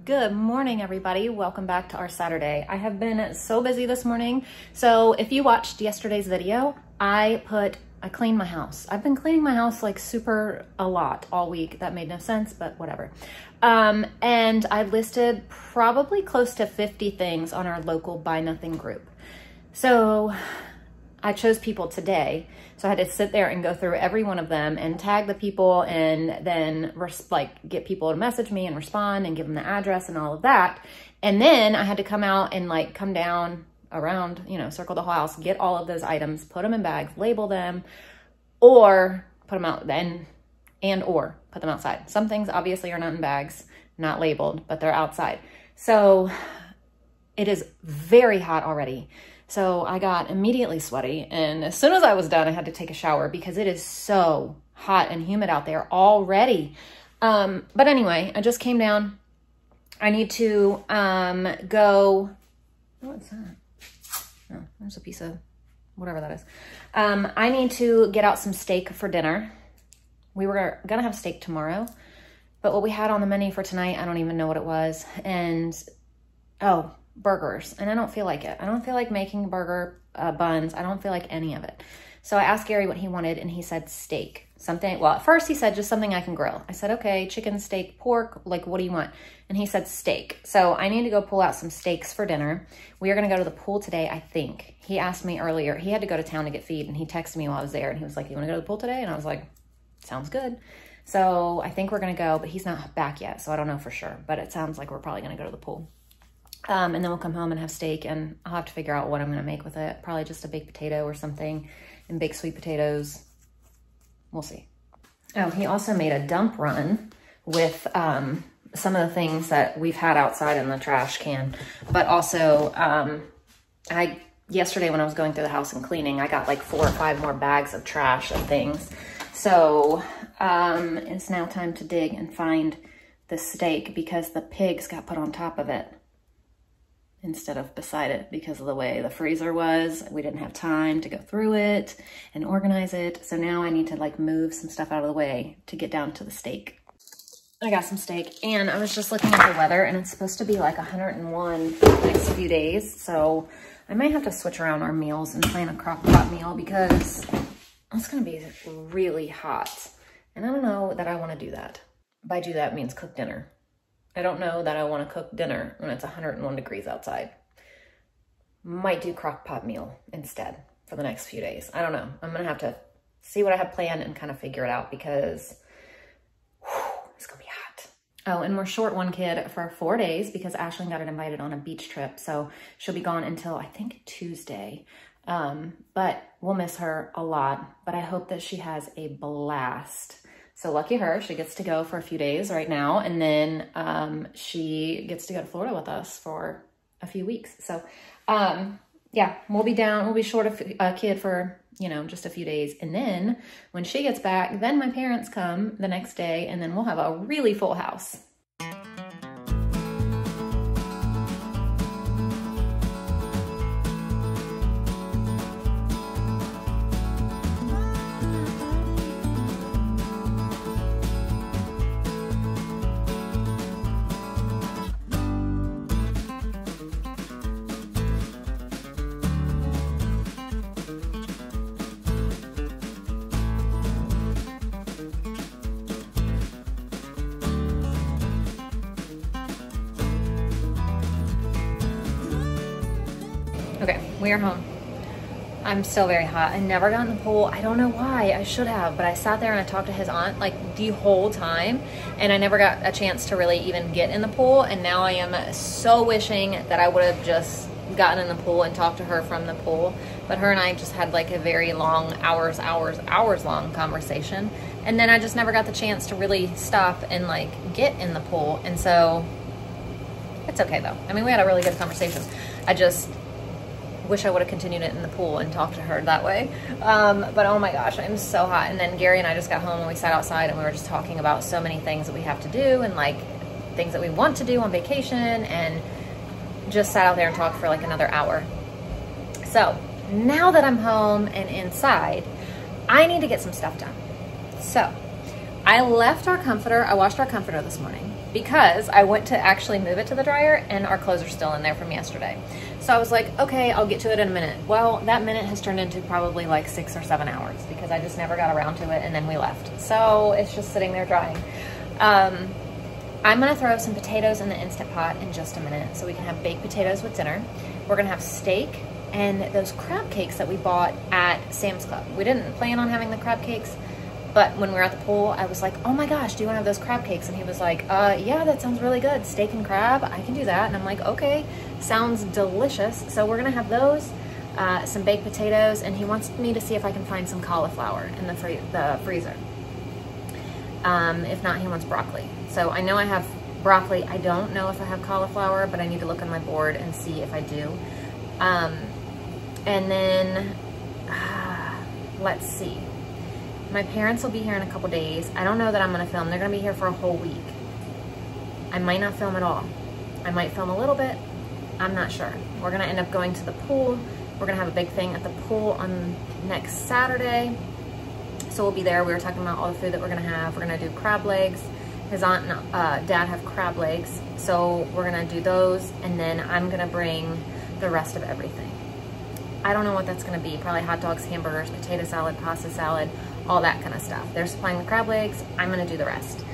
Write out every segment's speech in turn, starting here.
Good morning, everybody. Welcome back to our Saturday. I have been so busy this morning. So if you watched yesterday's video, I cleaned my house. I've been cleaning my house like super a lot all week. That made no sense, but whatever. And I listed probably close to 50 things on our local Buy Nothing group. So I chose people today. So I had to sit there and go through every one of them and tag the people and then get people to message me and respond and give them the address and all of that. And then I had to come out and come down around, circle the whole house, get all of those items, put them in bags, label them, or put them out or put them outside. Some things obviously are not in bags, not labeled, but they're outside. So it is very hot already. So I got immediately sweaty, and as soon as I was done, I had to take a shower because it is so hot and humid out there already. But anyway, I just came down. I need to go, what's that? Oh, there's a piece of whatever that is. I need to get out some steak for dinner. We were gonna have steak tomorrow, but what we had on the menu for tonight, I don't even know what it was. And, burgers, and I don't feel like it. I don't feel like making burger buns. I don't feel like any of it. So I asked Gary what he wanted, and he said steak. At first he said just something I can grill. I said, okay, chicken, steak, pork, what do you want? And he said steak. So I need to go pull out some steaks for dinner. We are gonna go to the pool today, I think. He asked me earlier, he had to go to town to get feed, and he texted me while I was there, and he was like, you wanna go to the pool today? And I was like, sounds good. So I think we're gonna go, but he's not back yet, so I don't know for sure, but it sounds like we're probably gonna go to the pool. And then we'll come home and have steak, and I'll have to figure out what I'm gonna make with it. Probably just a baked potato or something, and baked sweet potatoes. We'll see. Oh, he also made a dump run with some of the things that we've had outside in the trash can. But also, yesterday when I was going through the house and cleaning, I got 4 or 5 more bags of trash of things. So it's now time to dig and find the steak because the pigs got put on top of it instead of beside it because of the way the freezer was. We didn't have time to go through it and organize it. So now I need to move some stuff out of the way to get down to the steak. I got some steak, and I was just looking at the weather, and it's supposed to be 101 for the next few days. So I might have to switch around our meals and plan a crock pot meal because it's gonna be really hot. And I don't know that I wanna do that. By do that means cook dinner. I don't know that I want to cook dinner when it's 101 degrees outside. Might do crock pot meal instead for the next few days. I don't know. I'm going to have to see what I have planned and kind of figure it out because it's going to be hot. Oh, and we're short one kid for 4 days because Ashlyn got invited on a beach trip. So she'll be gone until I think Tuesday. But we'll miss her a lot. But I hope that she has a blast. So lucky her, she gets to go for a few days right now, and then she gets to go to Florida with us for a few weeks. So yeah, we'll be short a kid for, just a few days. And then when she gets back, then my parents come the next day, and then we'll have a really full house. Okay, we are home. I'm still very hot. I never got in the pool. I don't know why. I should have, but I sat there and I talked to his aunt the whole time, and I never got a chance to really even get in the pool. And now I am so wishing that I would have just gotten in the pool and talked to her from the pool. But her and I just had a very long, hours long conversation. And then I just never got the chance to really stop and get in the pool. And so it's okay though. I mean, we had a really good conversation. I just wish I would have continued it in the pool and talked to her that way. But oh my gosh, I'm so hot. And then Gary and I just got home and we sat outside and we were just talking about so many things that we have to do and things that we want to do on vacation, and just sat out there and talked for another hour. So now that I'm home and inside, I need to get some stuff done. So I left our comforter, I washed our comforter this morning because I went to actually move it to the dryer and our clothes are still in there from yesterday. So I was like, okay, I'll get to it in a minute. Well, that minute has turned into probably like 6 or 7 hours because I just never got around to it and then we left. So it's just sitting there drying. I'm gonna throw some potatoes in the Instant Pot in just a minute so we can have baked potatoes with dinner. We're gonna have steak and those crab cakes that we bought at Sam's Club. We didn't plan on having the crab cakes, but when we were at the pool, I was like, oh my gosh, do you wanna have those crab cakes? And he was like, yeah, that sounds really good. Steak and crab, I can do that. And I'm like, okay, sounds delicious. So we're gonna have those, some baked potatoes, and he wants me to see if I can find some cauliflower in the freezer. If not, he wants broccoli. So I know I have broccoli. I don't know if I have cauliflower, but I need to look on my board and see if I do. And then, let's see. My parents will be here in a couple days. I don't know that I'm gonna film. They're gonna be here for a whole week. I might not film at all. I might film a little bit. I'm not sure. We're gonna end up going to the pool. We're gonna have a big thing at the pool on next Saturday. So we'll be there. We were talking about all the food that we're gonna have. We're gonna do crab legs. His aunt and dad have crab legs. So we're gonna do those, and then I'm gonna bring the rest of everything. I don't know what that's gonna be. Probably hot dogs, hamburgers, potato salad, pasta salad, all that kind of stuff. They're supplying the crab legs. I'm gonna do the rest.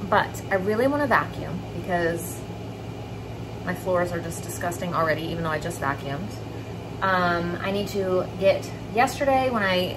But I really wanna vacuum because my floors are just disgusting already, even though I just vacuumed. I need to get, yesterday when I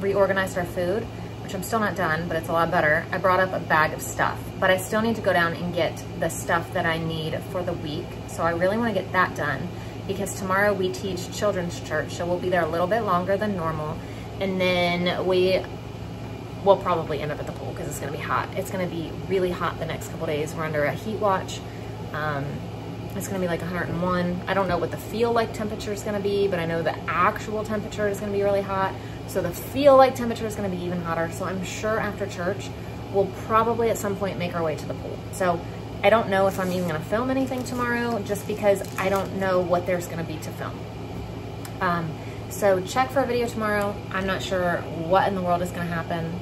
reorganized our food, which I'm still not done, but it's a lot better, I brought up a bag of stuff, but I still need to go down and get the stuff that I need for the week. So I really wanna get that done because tomorrow we teach children's church, so we'll be there a little bit longer than normal. And then we'll probably end up at the pool because it's gonna be hot. It's gonna be really hot the next couple days. We're under a heat watch. It's gonna be like 101. I don't know what the feel like temperature is gonna be, but I know the actual temperature is gonna be really hot. So the feel like temperature is gonna be even hotter. So I'm sure after church, we'll probably at some point make our way to the pool. So I don't know if I'm even gonna film anything tomorrow just because I don't know what there's gonna be to film. So check for a video tomorrow. I'm not sure what in the world is gonna happen,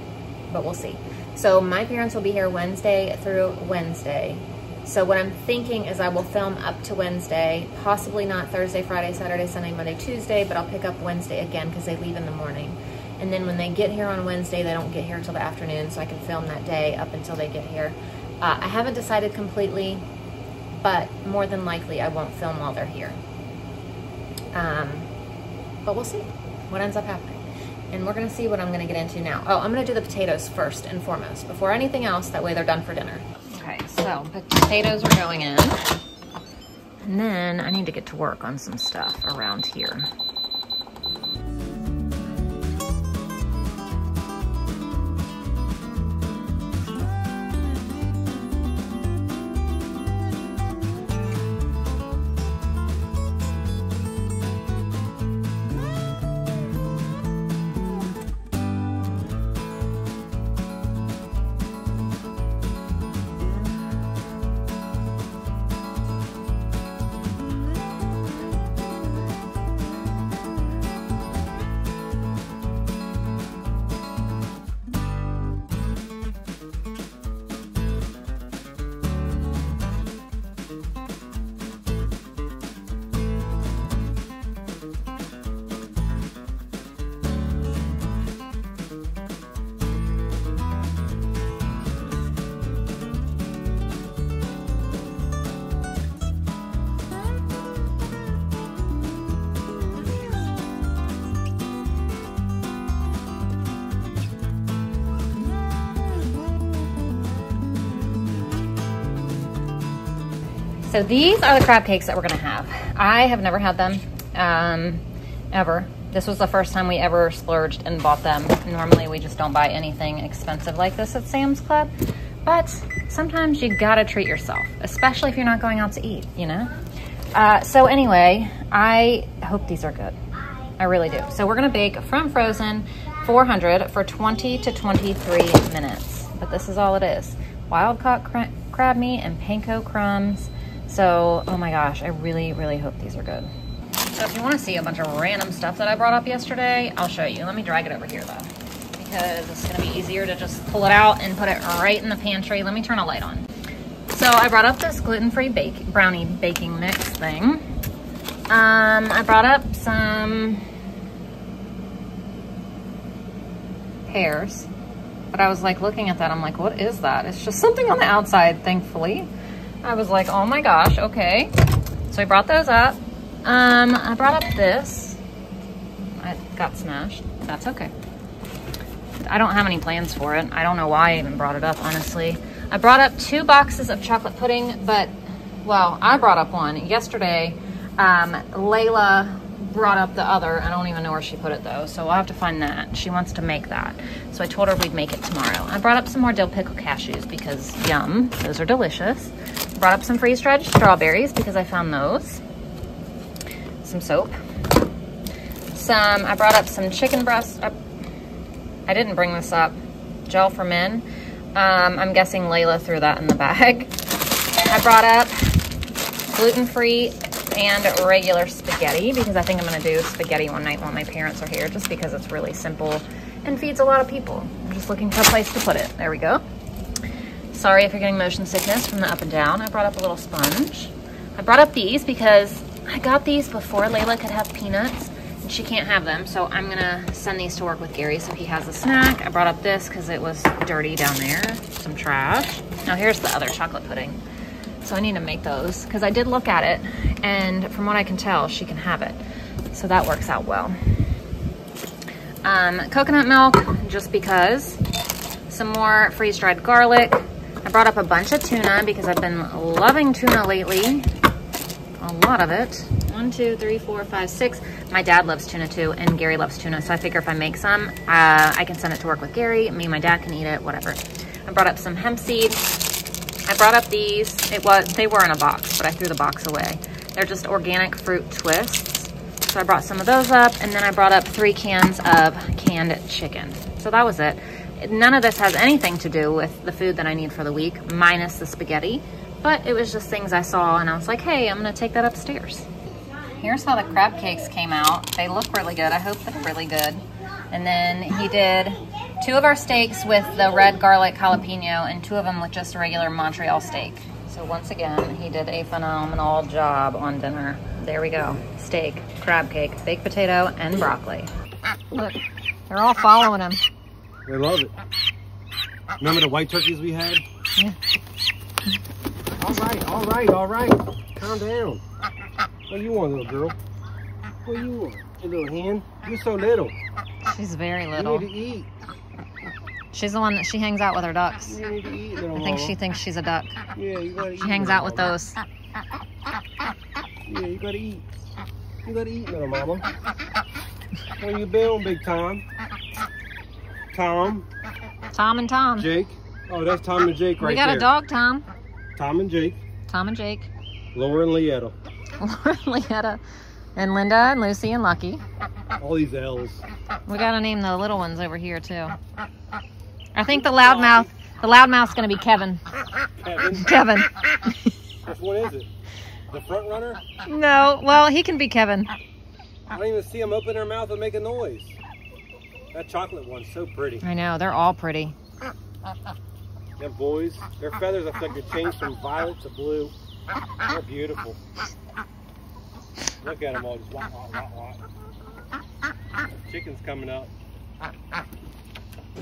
but we'll see. So my parents will be here Wednesday through Wednesday. So what I'm thinking is I will film up to Wednesday, possibly not Thursday, Friday, Saturday, Sunday, Monday, Tuesday, but I'll pick up Wednesday again because they leave in the morning. And then when they get here on Wednesday, they don't get here until the afternoon, so I can film that day up until they get here. I haven't decided completely, but more than likely I won't film while they're here. But we'll see what ends up happening. And we're gonna see what I'm gonna get into now. Oh, I'm gonna do the potatoes first and foremost, before anything else, that way they're done for dinner. Okay, so potatoes are going in. And then I need to get to work on some stuff around here. So these are the crab cakes that we're gonna have. I have never had them, ever. This was the first time we ever splurged and bought them. Normally we just don't buy anything expensive like this at Sam's Club, but sometimes you gotta treat yourself, especially if you're not going out to eat, you know? So anyway, I hope these are good. I really do. So we're gonna bake from frozen 400 for 20 to 23 minutes, but this is all it is. Wild caught crab meat and panko crumbs. So, oh my gosh, I really, really hope these are good. So if you wanna see a bunch of random stuff that I brought up yesterday, I'll show you. Let me drag it over here though, because it's gonna be easier to just pull it out and put it right in the pantry. Let me turn a light on. So I brought up this gluten-free brownie baking mix thing. I brought up some pears, but I was like looking at that, I'm like, what is that? It's just something on the outside, thankfully. I was like, oh my gosh, okay. So I brought those up. I brought up this. I got smashed. That's okay. I don't have any plans for it. I don't know why I even brought it up, honestly. I brought up 2 boxes of chocolate pudding, but, well, I brought up one. Yesterday, Layla brought up the other. I don't even know where she put it though, so I'll have to find that. She wants to make that. So I told her we'd make it tomorrow. I brought up some more dill pickle cashews because yum, those are delicious. Brought up some freeze-dried strawberries because I found those. Some soap. I brought up some chicken breast. I didn't bring this up. Gel for men. I'm guessing Layla threw that in the bag. I brought up gluten-free and regular spaghetti because I think I'm gonna do spaghetti one night while my parents are here, just because it's really simple and feeds a lot of people. I'm just looking for a place to put it. There we go. Sorry if you're getting motion sickness from the up and down. I brought up a little sponge. I brought up these because I got these before Layla could have peanuts and she can't have them, so I'm gonna send these to work with Gary so he has a snack. I brought up this because it was dirty down there, some trash. Now here's the other chocolate pudding. So I need to make those because I did look at it, and from what I can tell, she can have it. So that works out well. Coconut milk, just because. Some more freeze-dried garlic. I brought up a bunch of tuna because I've been loving tuna lately. A lot of it. 1, 2, 3, 4, 5, 6. My dad loves tuna too, and Gary loves tuna. So I figure if I make some, I can send it to work with Gary. Me and my dad can eat it, whatever. I brought up some hemp seed. I brought up these. They were in a box, but I threw the box away. They're just organic fruit twists. So I brought some of those up, and then I brought up 3 cans of canned chicken. So that was it. None of this has anything to do with the food that I need for the week, minus the spaghetti, but it was just things I saw, and I was like, hey, I'm gonna take that upstairs. Here's how the crab cakes came out. They look really good. I hope they're really good. And then he did 2 of our steaks with the red garlic jalapeno and 2 of them with just a regular Montreal steak. So once again, he did a phenomenal job on dinner. There we go. Steak, crab cake, baked potato, and broccoli. Look, they're all following him. They love it. Remember the white turkeys we had? Yeah. All right. Calm down. What do you want, little girl? What do you want? Your little hen? You're so little. She's very little. You need to eat. She's the one that she hangs out with her ducks. You need to eat, little I think mama. she thinks she's a duck. Yeah, you gotta eat. She hangs out with those. Yeah, you gotta eat. You gotta eat, little mama. Where you been, big Tom? Tom? Tom and Tom. Jake? Oh, that's Tom and Jake right there. We got a dog, Tom. Tom and Jake. Tom and Jake. Laura and Leetta. Laura and Leetta. And Linda and Lucy and Lucky. All these L's. We gotta name the little ones over here too. I think the loudmouth's gonna be Kevin. Kevin? Kevin. Which one is it? The front runner? No, well, he can be Kevin. I don't even see them open their mouth and make a noise. That chocolate one's so pretty. I know, they're all pretty. Them boys, their feathers look like they changed from violet to blue. They're beautiful. Look at them all, just wah, wah, wah, wah. The chicken's coming up.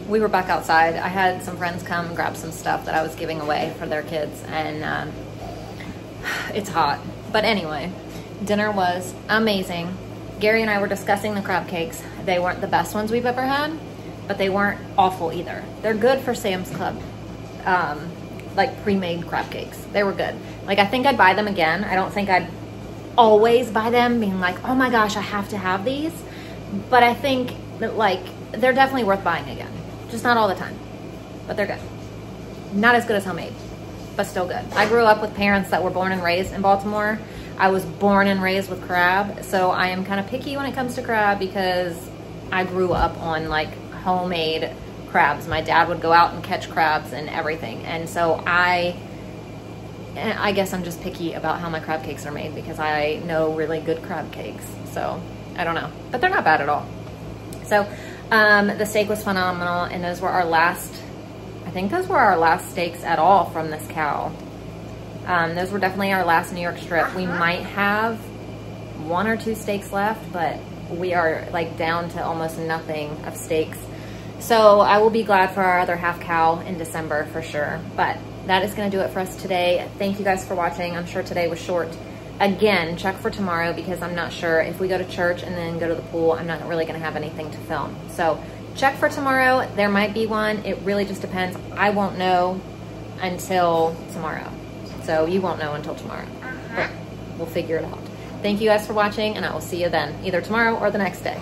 We were back outside. I had some friends come grab some stuff that I was giving away for their kids, and it's hot. But anyway, dinner was amazing. Gary and I were discussing the crab cakes. They weren't the best ones we've ever had, but they weren't awful either. They're good for Sam's Club, like pre-made crab cakes. They were good. Like, I think I'd buy them again. I don't think I'd always buy them being like, oh my gosh, I have to have these. But I think that, like, they're definitely worth buying again. Just not all the time, but they're good. Not as good as homemade, but still good. I grew up with parents that were born and raised in Baltimore. I was born and raised with crab, so I am kind of picky when it comes to crab because I grew up on like homemade crabs. My dad would go out and catch crabs and everything, and so I guess I'm just picky about how my crab cakes are made because I know really good crab cakes. So I don't know, but they're not bad at all. So The steak was phenomenal, and those were our last, I think those were our last steaks at all from this cow. Those were definitely our last New York strip. We might have 1 or 2 steaks left, but we are like down to almost nothing of steaks. So I will be glad for our other half cow in December for sure. But that is gonna do it for us today. Thank you guys for watching. I'm sure today was short. Again, check for tomorrow because I'm not sure if we go to church and then go to the pool, I'm not really gonna have anything to film. So check for tomorrow. There might be one. It really just depends. I won't know until tomorrow. So you won't know until tomorrow, but we'll figure it out. Thank you guys for watching, and I will see you then, either tomorrow or the next day.